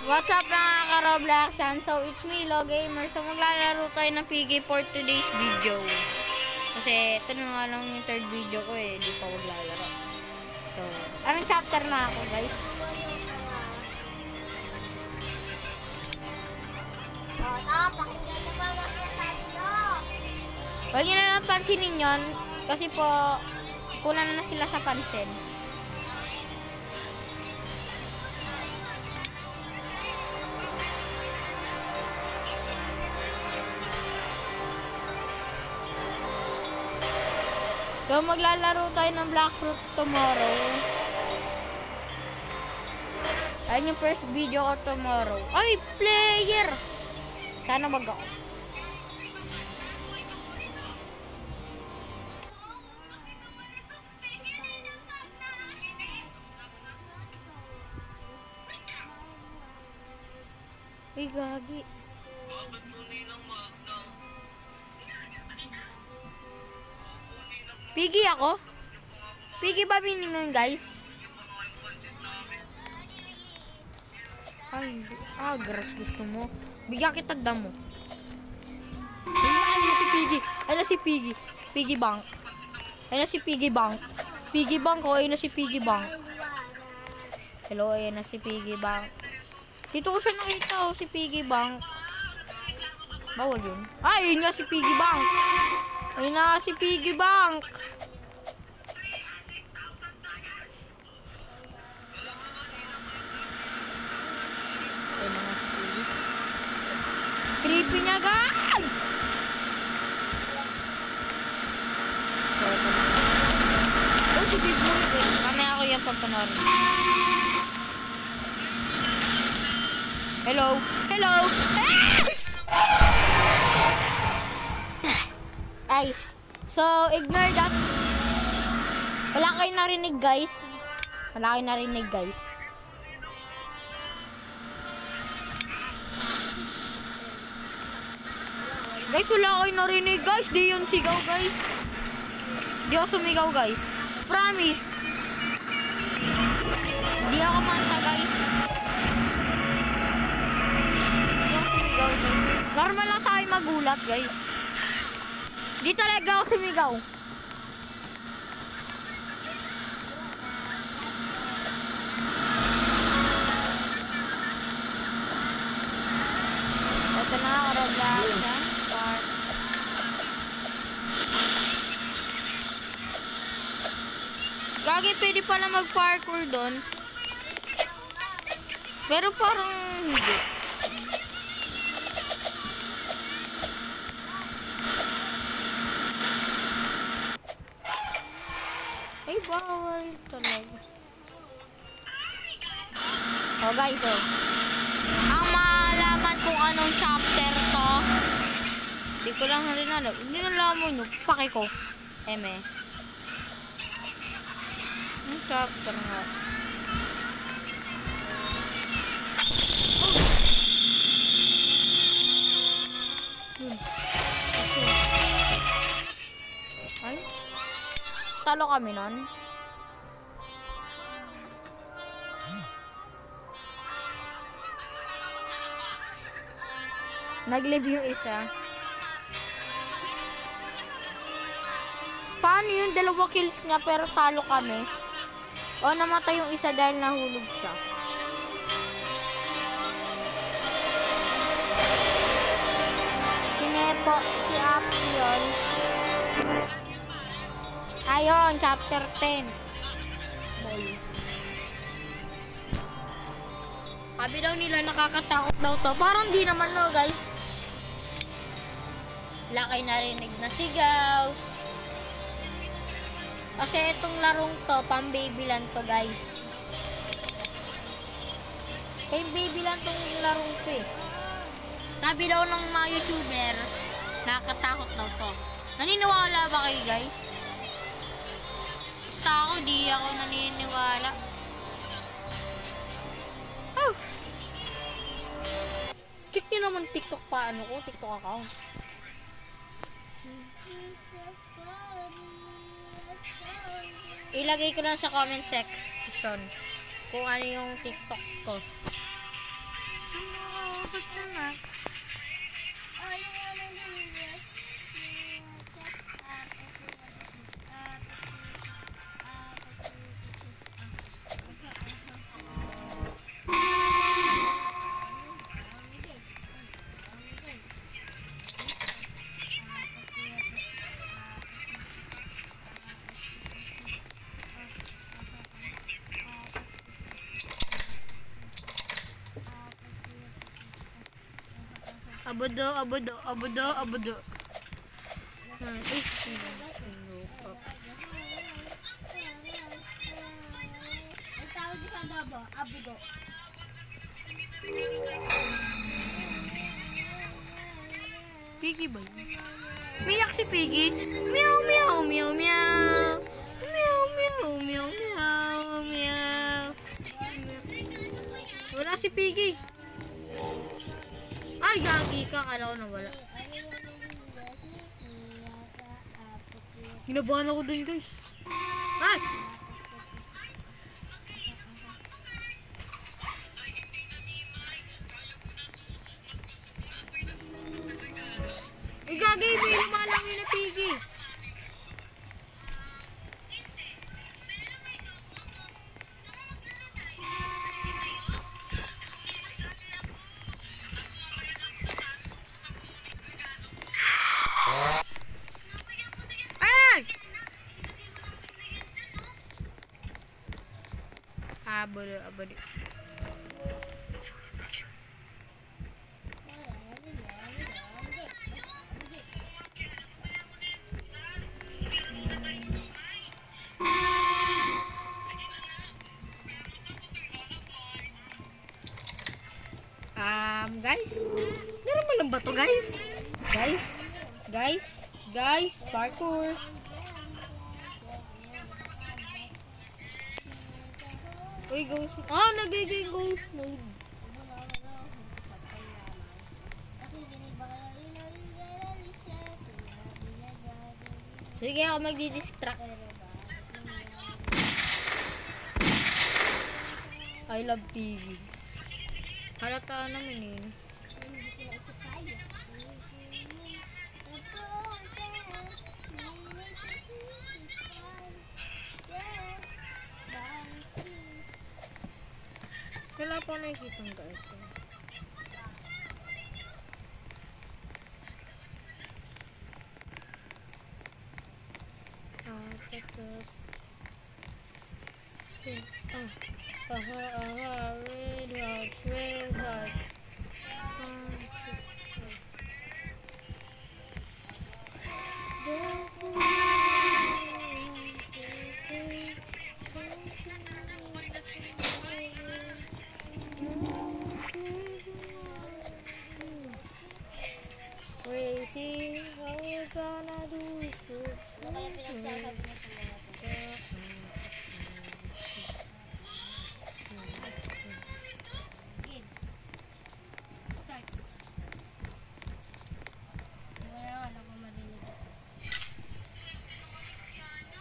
What's up mga ka-Robloxian? So, it's me, Lo Gamer. So, maglalaro tayo ng PG for today's video. Kasi, ito na nga lang yung third video ko eh. Di pa maglalaro. So, anong chapter na ako, guys? Huwag nyo na lang pansinin yun. Kasi po, kulang na sila sa pansin. So, maglalaro tayo ng Blackroot tomorrow. Ayun yung first video ko tomorrow. Ay, player! Sana mag ako. Uy, gagi. Piggy ako? Piggy ba binigyan guys? Ay, hindi. Grass gusto mo. Bigyan kita damo. Ay, na si Piggy. Ay, na si Piggy. Piggy Bank. Ay, na si Piggy Bank. Piggy Bank ko. Ay, na si Piggy Bank. Hello, ay, na si Piggy Bank. Dito ko siya nakita, si Piggy Bank. Bawal yun. Ay, yun nga si Piggy Bank. Ay, na si Piggy Bank. Creepy niya, gan! Oh, si Big Boy. Mamaya ako yung papanorin. Hello? Hello? Ay! So, ignore that. Wala kayo narinig, guys. Wala kayo narinig, guys. Guys, wala kayo narinig, guys. Di yun sigaw, guys. Di ako sumigaw, guys. Promise. Di ako manta, guys. Di ako sumigaw, guys. Normal lang sa akin magulat, guys. Di talaga ako sumigaw. Ito na, Robloxian. Gagi, pwede pala mag-parkour doon. Pero parang hindi. Ay, bawal talaga. Oh, guys, oh. Ang malaman kung anong chapter to. Hindi ko lang rin alam. Hindi na alam mo nyo. Paki ko. Eme. Ang chapter nga. Ay. Talo kami nun. Nag-live yung isa. Paano yun? 2 kills nga pero talo kami. O namatay yung isa dahil nahulog siya. Si Nepo, si Apo yun. Ayun, chapter 10. Boy. Sabi daw nila nakakatakot daw to. Parang di naman no, guys. Wala kayo narinig na sigaw. Kasi itong larong to, pang baby lang to, guys. Kay baby lang tong larong to eh. Sabi daw ng mga YouTuber, nakakatakot daw to. Naniniwala ba kayo, guys? Basta ako, di ako naniniwala. Oh! Check nyo naman TikTok paano ko, TikTok account. Ilagay ko lang sa comment section kung ano yung TikTok ko. Abudo, abudo, abudo, abudo. Ang tawag di sa adobo, abudo. Piggy ba yun? Miyak si Piggy. Meow, meow, meow, meow. Meow, meow, meow, meow, meow. Wala si Piggy. Ay, gagi ka. Kala ko nawala. Ginabahan ako dun, guys. Ay! Ay, gagi. May lumalang yun na Piggy. Ay! Abudo, abudo. Guys, normal lang ba to, guys? Guys, parkour. Uy, ghost mode. Ah, nagiging ghost mode. Sige, ako magdi-distract. I love Piggy. Halata naman eh. Wala pa nakikita ng guys. Crazy, how we gonna do this? Ano kaya pinagsasabi niya sa mga starts. Wala ko marinig.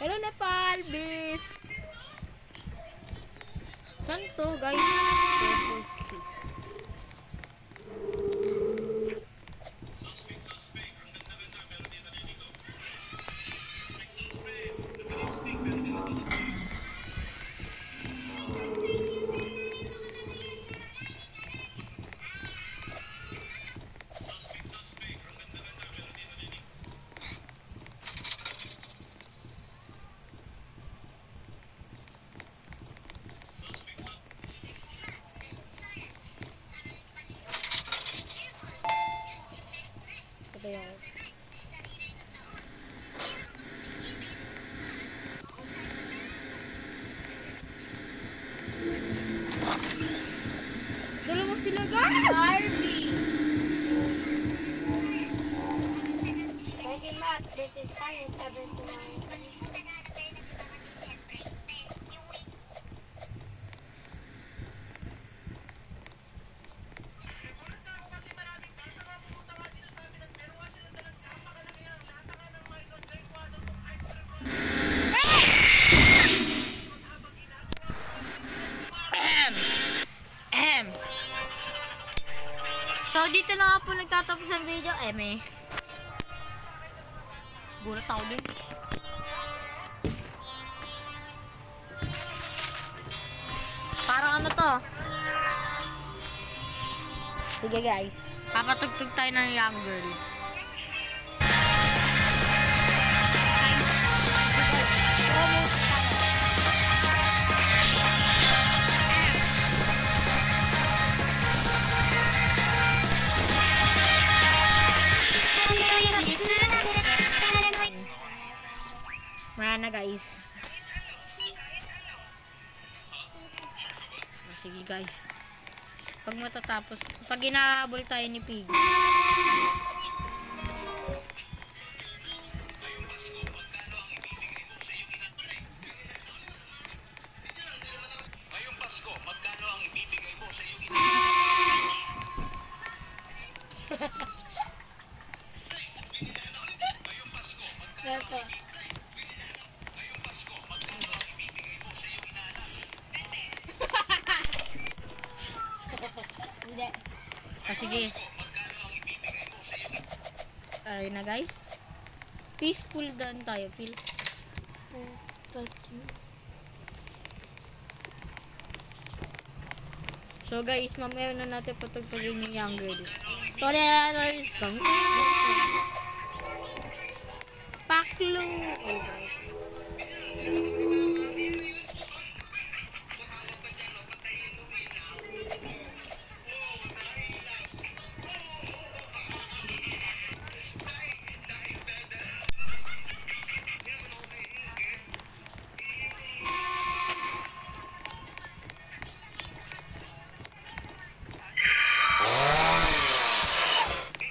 Hello na Palbis! Saan to, guys? Patay ako. Dalawa sila, guys! Barbie! This is math, this is science, 79. So, dito na nga po nagtatapos ang video. Gulat ako din. Parang ano to? Sige guys, papatugtog tayo ng Young Girl. Mamaya na guys. Sige guys. Pag matatapos, pag inahabol tayo ni Pig. Ngayong Pasko, magkano ang ibibigay mo sa iyong Ito. Hindi. Sige. Ayun na guys. Peaceful down tayo, Phil. So guys, mamaya na natin patugtugin yung younger dito. Paklo.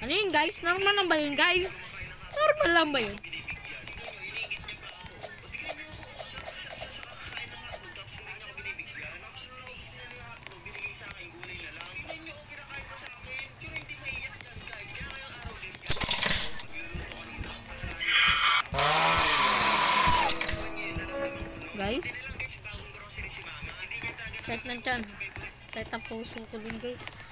Ano yun guys? Normal lang ba yun guys? Normal lang ba yun? Guys, set na dyan. Set ang puso ko dun guys.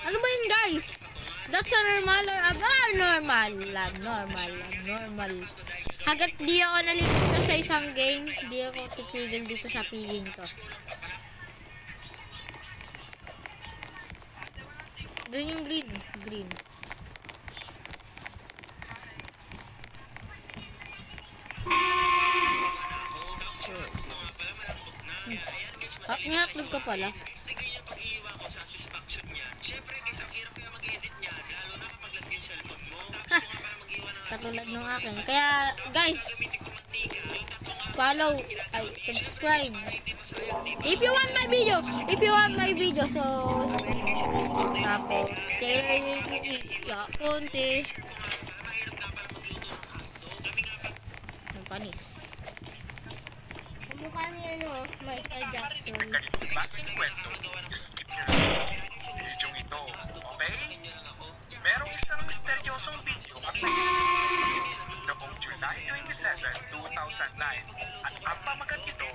Ano ba yun guys? That's a normal or normal. Hanggat di ako nalilito sa isang game, di ako titigil dito sa piging to. Doon yung green. Ngatlog ka pala. Katulad nung akin. Kaya guys, follow, subscribe. If you want my video, so tapos konti ng panis. Kumukha niya Michael Jackson. Klaseng kwento, skip nyo lang. Video ito, okay? Merong isang misteryosong video ang noong July 27, 2009 at ang pamagat ito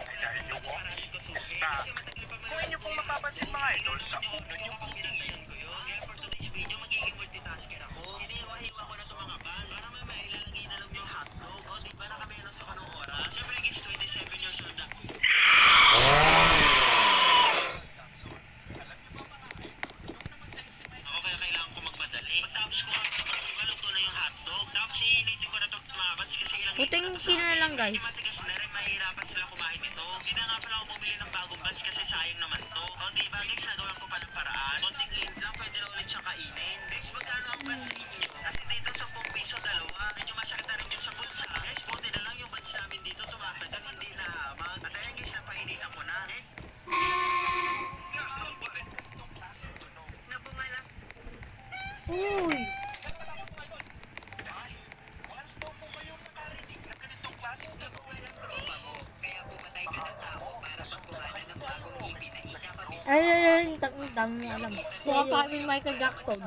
ay dahil yung Walkie is back. Kung inyo pong mapapansin mga idol sa uno niyong pagtingin. Puting kina lang guys. Mahirapan sila kumain nito. Hindi na nga pala ako bumili ng bagong batch kasi sayang naman to. O diba guys, nagawan ko pa ng paraan. Konting lint lang, pwede na ulit siyang kainin. Guys, magkano ang batch ninyo? Kasi dito 10 piso dalawa. Medyo masakit na rin yun sa bulsa. Guys, buti na lang yung batch namin dito tumatagal, hindi na hamag. At ayan guys, napainitan ko na. Nabumala. Uy! Ayun, tang alam. Kuha pa kami Michael Jackson.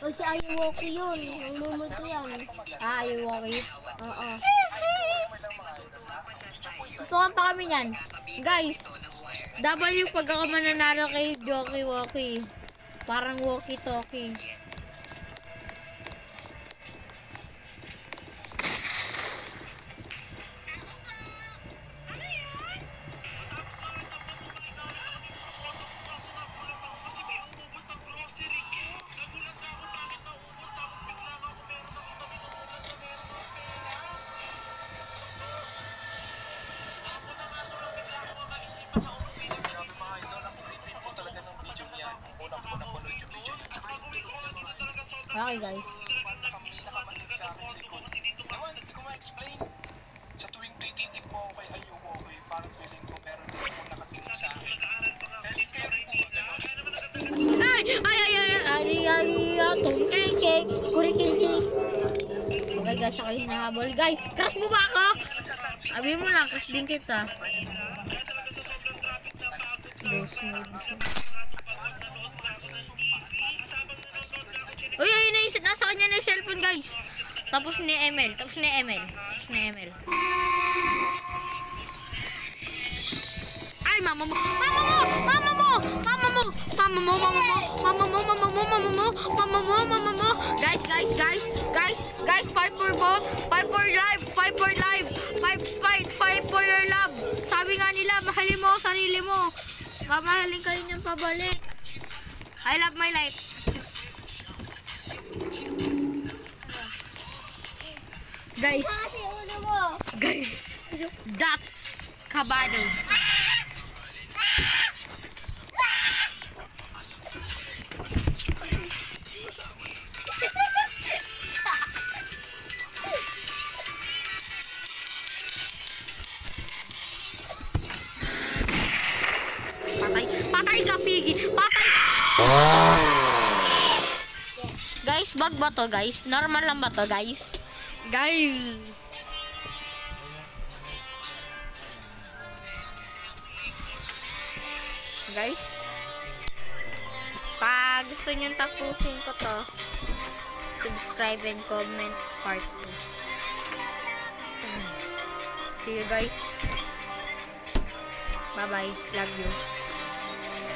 O si Ayuwoki yun. Namumuto yan. Ayuwoki. Oo. Kuha pa kami yan. Guys, W pag ako mananalo kay Jockey Woki. Parang walkie-talkie. Okay, guys. Hindi ko ma-explain. Sa tuwing tititig po ako kay Ayoko, okay, parang feeling ko meron din po nakatingin sa akin. Pwede kayo rin po magano'n. Tungkeke, kurikiki. Okay guys, ako hinahabol. Guys, crush mo ba ako? Sabi mo lang, crush din kita. Guys, uy, ayun na yung nasa kanya na yung cellphone, guys. Tapos ni ML. Ay, mama mo. Guys, fight for life, fight for your love. Sabi nga nila, mahalin mo ang sarili mo. Mamahalin ka rin yung pabalik. I love my life. Guys, that's Kabado. Patay ka, Piggy. Patay. Guys, bug ba to, guys? Normal lang ba to, guys? Guys, pag gusto nyo tapusin ko to, subscribe and comment part 2. See you guys. Bye bye. Love you.